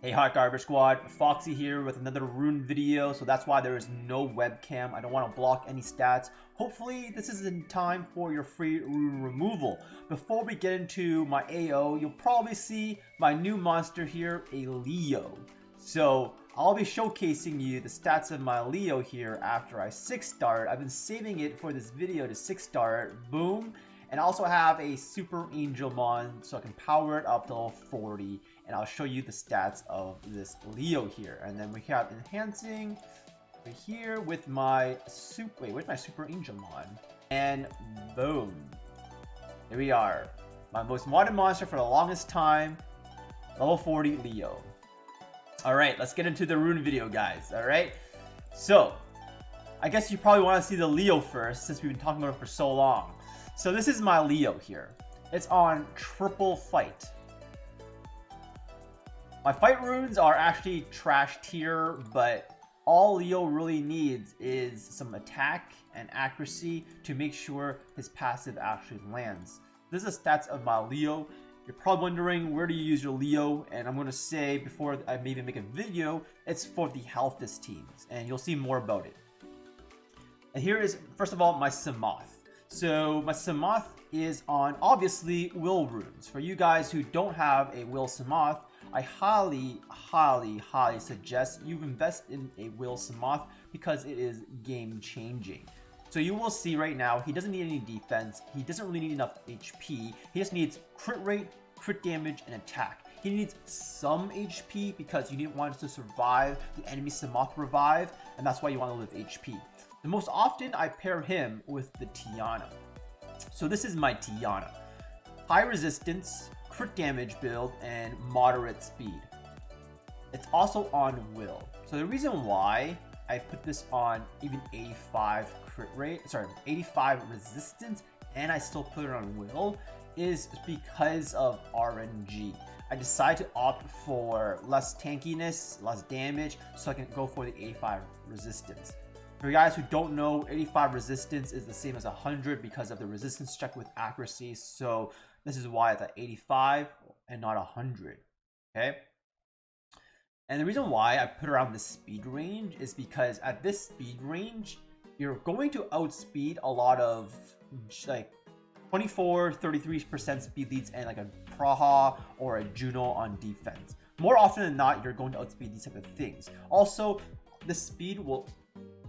Hey Hot Garbage Squad, Foxy here with another rune video, so that's why there is no webcam. I don't want to block any stats. Hopefully this is in time for your free rune removal. Before we get into my AO, you'll probably see my new monster here, a Leo. So I'll be showcasing you the stats of my Leo here after I 6-star it. I've been saving it for this video to 6-star it, boom. And I also have a Super Angel Mon, so I can power it up to level 40. And I'll show you the stats of this Leo here. And then we have enhancing right here with my with my Super Angel Mon. And boom. Here we are. My most wanted monster for the longest time. Level 40 Leo. Alright, let's get into the rune video, guys. Alright. So, I guess you probably want to see the Leo first, since we've been talking about it for so long. So this is my Leo here. It's on triple fight. My fight runes are actually trash tier, but all Leo really needs is some attack and accuracy to make sure his passive actually lands. This is the stats of my Leo. You're probably wondering, where do you use your Leo? And I'm going to say, before I maybe make a video, it's for the healthiest teams, and you'll see more about it. And here is, first of all, my Samoth. So my Samoth is on, obviously, Will runes. For you guys who don't have a Will Samoth, I highly suggest you invest in a Will Samoth because it is game changing. So you will see right now, he doesn't need any defense, he doesn't really need enough HP, he just needs crit rate, crit damage, and attack. He needs some HP because you want it to survive the enemy Samoth revive, and that's why you want to live HP. The most often I pair him with the Tiana. So this is my Tiana. High resistance, crit damage build, and moderate speed. It's also on Will. So the reason why I put this on even 85 crit rate, 85 resistance, and I still put it on Will is because of RNG. I decided to opt for less tankiness, less damage, so I can go for the 85 resistance. For you guys who don't know, 85 resistance is the same as 100 because of the resistance check with accuracy. So this is why it's at 85 and not 100. Okay. And the reason why I put around the speed range is because at this speed range, you're going to outspeed a lot of like 24-33% speed leads and like a Praha or a Juno on defense. More often than not, you're going to outspeed these type of things. Also, the speed will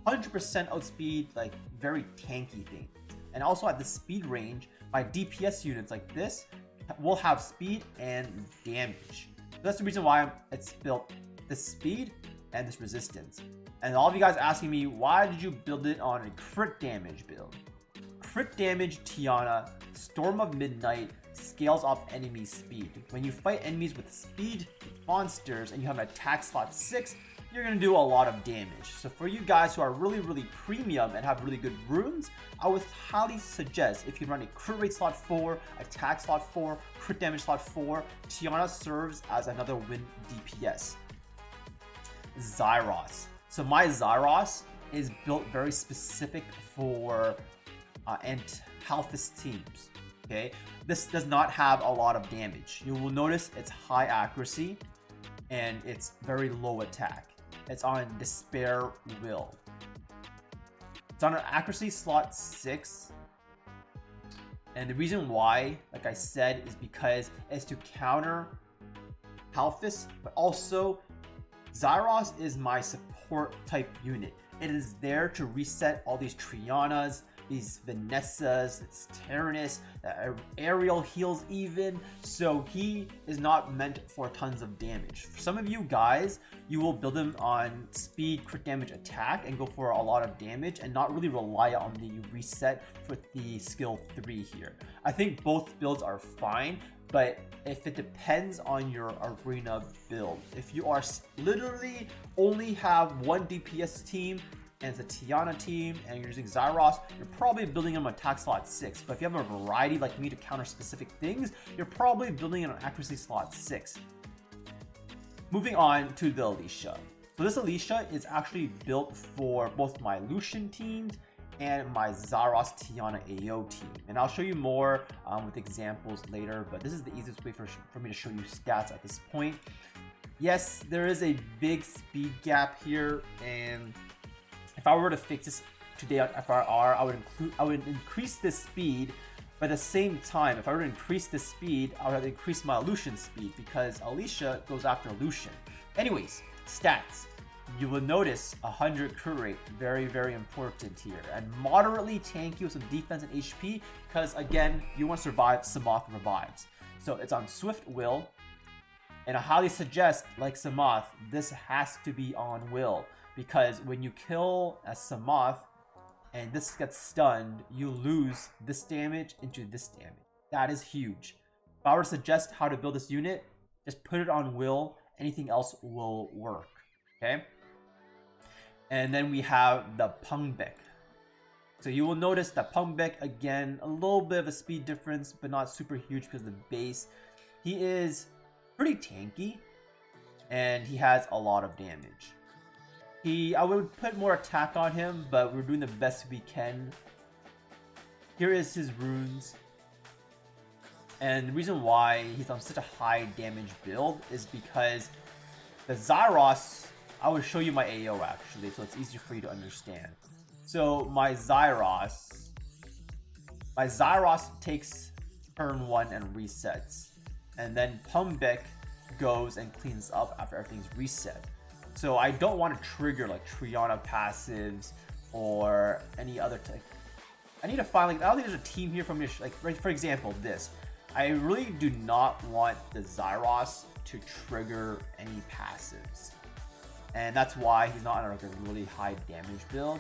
100% outspeed like very tanky things. And also at the speed range, my DPS units like this will have speed and damage. So that's the reason why it's built this speed and this resistance. And all of you guys asking me, why did you build it on a crit damage build? Crit damage Tiana, Storm of Midnight, scales off enemy speed. When you fight enemies with speed monsters and you have an attack slot 6, you're going to do a lot of damage. So for you guys who are really premium and have really good runes, I would highly suggest if you run a crit rate slot 4, attack slot 4, crit damage slot 4, Tiana serves as another win DPS. Zyros. So my Zyros is built very specific for healthiest teams. Okay, this does not have a lot of damage. You will notice it's high accuracy and it's very low attack. It's on Despair Will. It's on an accuracy slot 6. And the reason why, like I said, is because it's to counter Halphus, but also Zyros is my support type unit. It is there to reset all these Trianas, these Vanessas, it's Tyrannus, aerial heals even. So he is not meant for tons of damage. For some of you guys, you will build him on speed, crit damage, attack, and go for a lot of damage and not really rely on the reset for the skill 3 here. I think both builds are fine, but if it depends on your arena build, if you are literally only have one DPS team and it's a Tiana team and you're using Zyros, you're probably building them on attack slot 6. But if you have a variety like me to counter specific things, you're probably building it on accuracy slot 6. Moving on to the Alicia. So this Alicia is actually built for both my Aleutian teams and my Zyros Tiana AO team. And I'll show you more with examples later, but this is the easiest way for me to show you stats at this point. yes, there is a big speed gap here, and if I were to fix this today on FRR, I would increase the speed, but at the same time, if I were to increase the speed, I would have to increase my Aleutian speed because Alicia goes after Aleutian. Anyways, stats. You will notice 100 crit rate, very, very important here, and moderately tanky with some defense and HP because again, you want to survive Samoth revives. So it's on Swift Will, and I highly suggest, like Samoth, this has to be on Will because when you kill a Samoth and this gets stunned, you lose this damage into this damage. That is huge. If I were to suggest how to build this unit, just put it on Will. Anything else will work. Okay. And then we have the Pungbek. So you will notice that Pungbek, again, a little bit of a speed difference, but not super huge because of the base. He is pretty tanky, and he has a lot of damage. I would put more attack on him, but we're doing the best we can. Here is his runes. And the reason why he's on such a high damage build is because the Zyros, I will show you my AO actually, so it's easier for you to understand. So my Zyros takes turn 1 and resets. And then Pungbek goes and cleans up after everything's reset. So I don't want to trigger like Triana passives or any other type. I need to find like, I don't think there's a team here from your, like for example, this. I really do not want the Zyros to trigger any passives. And that's why he's not on like a really high damage build.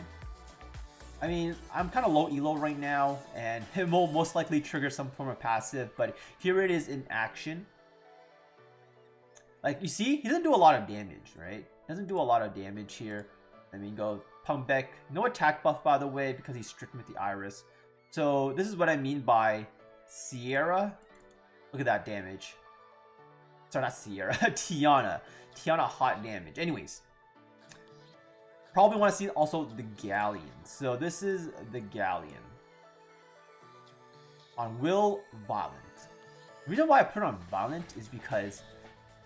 I mean, I'm kind of low elo right now, and it will most likely trigger some form of passive, but here it is in action. Like, you see, he doesn't do a lot of damage, right? Doesn't do a lot of damage here. I mean, go Pungbek. No attack buff, by the way, because he's stricken with the Iris. So this is what I mean by Sierra. Look at that damage. Sorry, not Sierra. Tiana. Tiana hot damage. Anyways. Probably want to see also the Galleon. So this is the Galleon. On Will, Violent. The reason why I put it on Violent is because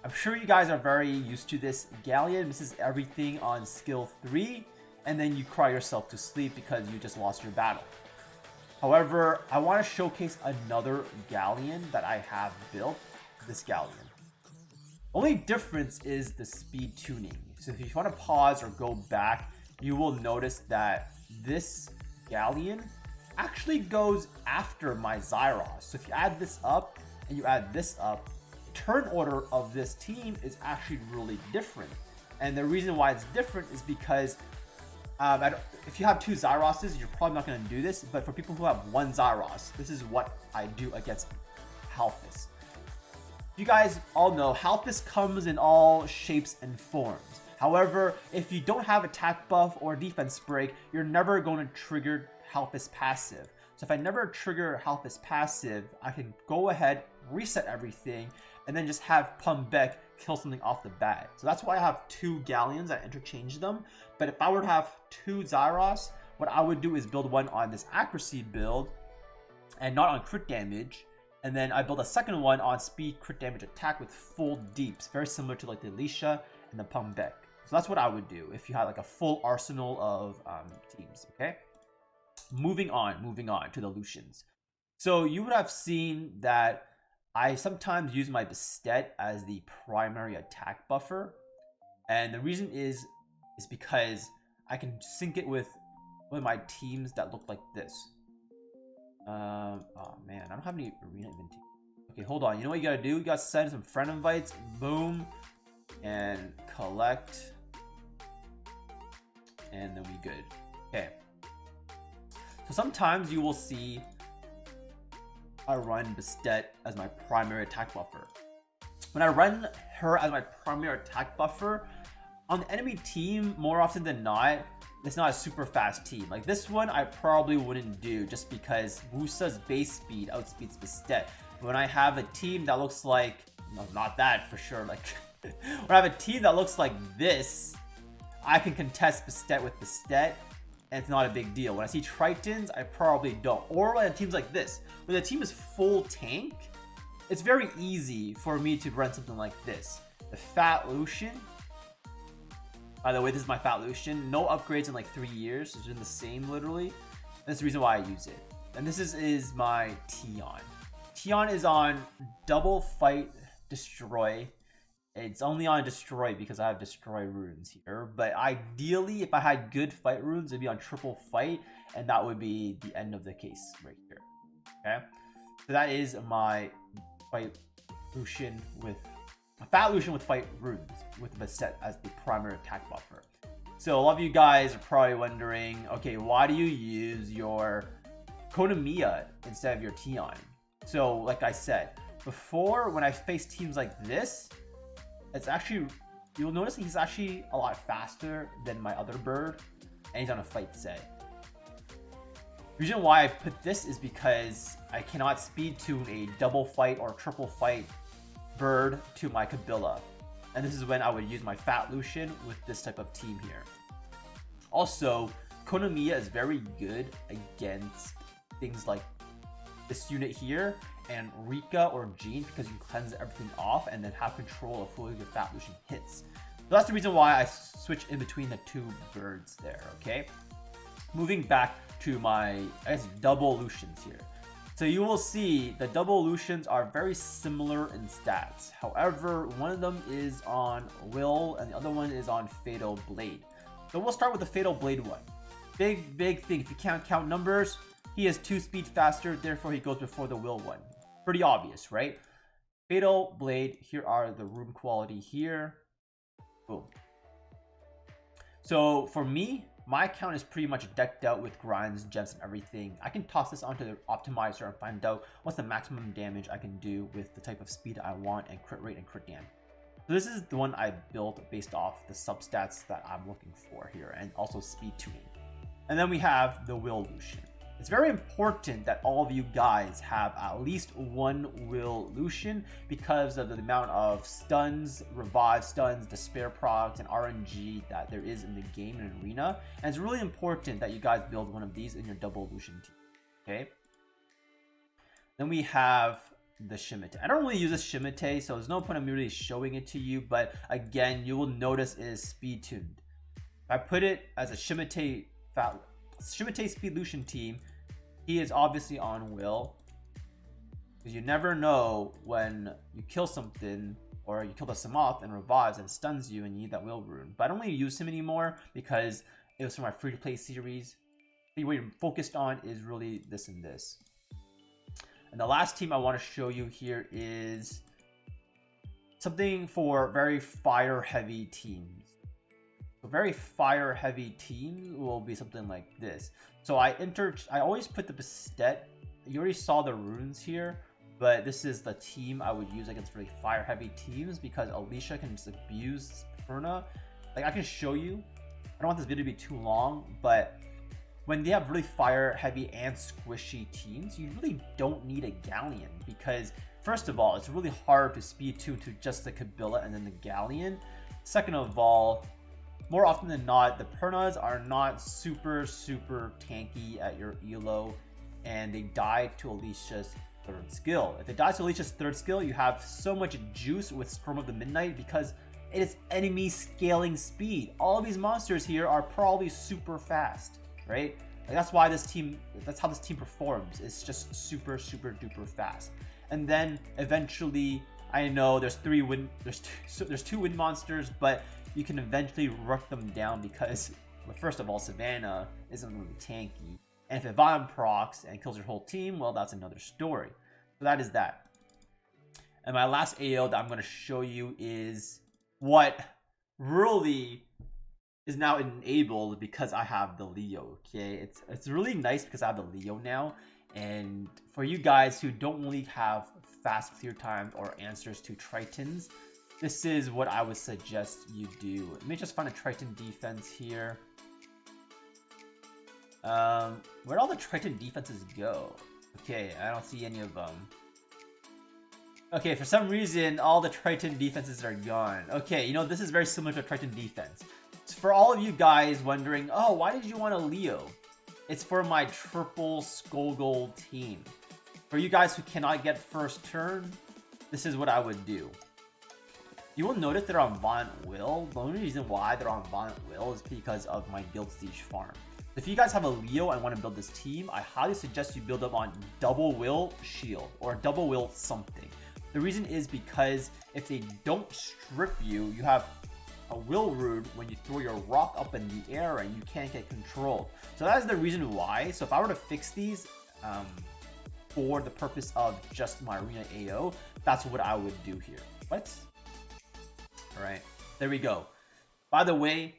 I'm sure you guys are very used to this. Galleon misses everything on skill 3, and then you cry yourself to sleep because you just lost your battle. However, I want to showcase another Galleon that I have built, this Galleon. Only difference is the speed tuning. So if you want to pause or go back, you will notice that this Galleon actually goes after my Zyros. So if you add this up and you add this up, turn order of this team is actually really different. And the reason why it's different is because if you have 2 Zyroses, you're probably not going to do this. But for people who have 1 Zyros, this is what I do against Halphus. You guys all know Halphus comes in all shapes and forms. However, if you don't have attack buff or defense break, you're never going to trigger Halphus passive. So if I never trigger Halphus passive, I can go ahead, reset everything, and then just have Pungbek kill something off the bat. So that's why I have 2 Galleons. I interchange them. But if I were to have 2 Zyros, what I would do is build one on this accuracy build and not on crit damage. And then I build a second one on speed, crit damage, attack with full deeps. Very similar to like the Alicia and the Pungbek. So that's what I would do if you had like a full arsenal of teams, okay? Moving on to the Aleutians. So you would have seen that I sometimes use my Bastet as the primary attack buffer. And the reason is because I can sync it with one of my teams that look like this. Oh man, I don't have any arena inventory. Okay, hold on. You know what you gotta do? You gotta send some friend invites. Boom. And collect. And then we good. Okay. So sometimes you will see I run Bastet as my primary attack buffer. When I run her as my primary attack buffer, on the enemy team, more often than not, it's not a super fast team. Like this one, I probably wouldn't do just because Wusa's base speed outspeeds Bastet. When I have a team that looks like, no, not that for sure. Like when I have a team that looks like this, I can contest Bastet with Bastet, and it's not a big deal. When I see Tritons, I probably don't. Or when a team's like this, when the team is full tank, it's very easy for me to run something like this. the Fat Lucian. By the way, this is my Fat Lucian. No upgrades in like 3 years. It's been the same literally. That's the reason why I use it. And this is my Tion. Tion is on double fight destroy. It's only on destroy because I have destroy runes here. But ideally, if I had good fight runes, it'd be on triple fight. And that would be the end of the case right here. Okay. So that is my fight Lucian with a Fat Lucian with fight runes with Bastet as the primary attack buffer. So a lot of you guys are probably wondering, okay, why do you use your Konamiya instead of your Tion? So like I said, before when I face teams like this, it's actually, you'll notice he's actually a lot faster than my other bird, and he's on a fight set. The reason why I put this is because I cannot speed tune a double fight or triple fight bird to my Kabila. And this is when I would use my Fat Lucian with this type of team here. Also, Konamiya is very good against things like this unit here and Rika or Jean because you can cleanse everything off and then have control of who your Fat Lucian hits. So that's the reason why I switch in between the two birds there, okay? Moving back to my, I guess, double Lucians here. So you will see the double Lucians are very similar in stats. However, one of them is on Will and the other one is on Fatal Blade. So we'll start with the Fatal Blade one. Big thing, if you can't count numbers, he is 2 speed faster, therefore he goes before the Will one. Pretty obvious, right? Fatal Blade, here are the rune quality here. Boom. So for me, my account is pretty much decked out with grinds, gems, and everything. I can toss this onto the optimizer and find out what's the maximum damage I can do with the type of speed I want and crit rate and crit damage. So this is the one I built based off the substats that I'm looking for here and also speed tuning. And then we have the Will Lucian. It's very important that all of you guys have at least one Will Lucian because of the amount of stuns, revive stuns, despair procs, and RNG that there is in the game and arena. And it's really important that you guys build one of these in your double Lucian team. Okay. Then we have the Shimate. I don't really use this Shimate, so there's no point in me really showing it to you. But again, you will notice it is speed tuned. If I put it as a Shimate Speed Lucian team, he is obviously on Will, because you never know when you kill something or you kill the Samoth and revives and stuns you and you need that Will rune. But I don't really use him anymore because it was for my free-to-play series. The way you're focused on is really this and this. And the last team I want to show you here is something for very fire-heavy teams. So very fire-heavy teams will be something like this. So I always put the Bastet. You already saw the runes here, but this is the team I would use against really fire-heavy teams because Alicia can just abuse Furna. Like I can show you. I don't want this video to be too long, but when they have really fire-heavy and squishy teams, you really don't need a Galleon because first of all, it's really hard to speed tune to just the Kabila and then the Galleon. Second of all, more often than not, the Pernas are not super tanky at your elo, and they die to Alicia's 3rd skill. If it dies to Alicia's 3rd skill, you have so much juice with Storm of the Midnight because it is enemy scaling speed. All of these monsters here are probably super fast, right? Like that's why this team, that's how this team performs. It's just super duper fast. And then eventually, I know there's 2 wind monsters, but you can eventually rook them down because, well, first of all, Savannah isn't really tanky. And if it Vine procs and kills your whole team, well, that's another story. So that is that. And my last AO that I'm going to show you is what really is now enabled because I have the Leo, okay? It's really nice because I have the Leo now. And for you guys who don't really have fast clear times or answers to Tritons, this is what I would suggest you do. Let me just find a Triton defense here. Where'd all the Triton defenses go? Okay, I don't see any of them. Okay, for some reason, all the Triton defenses are gone. Okay, you know, this is very similar to Triton defense. So for all of you guys wondering, oh, why did you want a Leo? It's for my triple Skull Gold team. For you guys who cannot get first turn, this is what I would do. You will notice they're on Violent Will. The only reason why they're on Violent Will is because of my build stage farm. If you guys have a Leo and want to build this team, I highly suggest you build up on Double Will Shield or Double Will something. The reason is because if they don't strip you, you have a Will Rude when you throw your rock up in the air and you can't get controlled. So that is the reason why. So if I were to fix these for the purpose of just my arena AO, that's what I would do here. What? All right, there we go. By the way,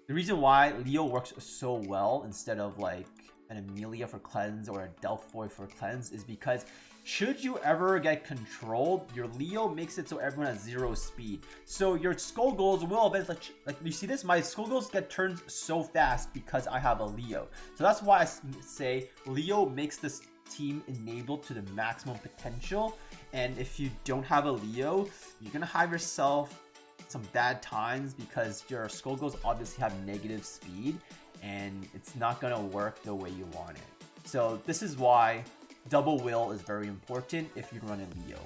the reason why Leo works so well instead of like an Amelia for cleanse or a Delphoid for cleanse is because should you ever get controlled, your Leo makes it so everyone has 0 speed. So your Skullgirls will eventually, like you see this, my Skullgirls get turned so fast because I have a Leo. So that's why I say Leo makes this team enabled to the maximum potential. And if you don't have a Leo, you're gonna have yourself some bad times because your Skullgirls obviously have negative speed and it's not gonna work the way you want it. So this is why Double Will is very important if you run a Leo.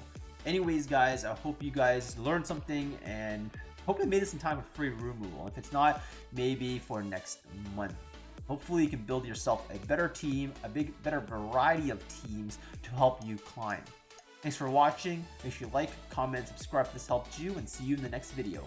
Anyways, guys, I hope you guys learned something and hope you made this in time for free removal. If it's not, maybe for next month. Hopefully you can build yourself a better team, a better variety of teams to help you climb. Thanks for watching. Make sure you like, comment, subscribe if this helped you, and see you in the next video.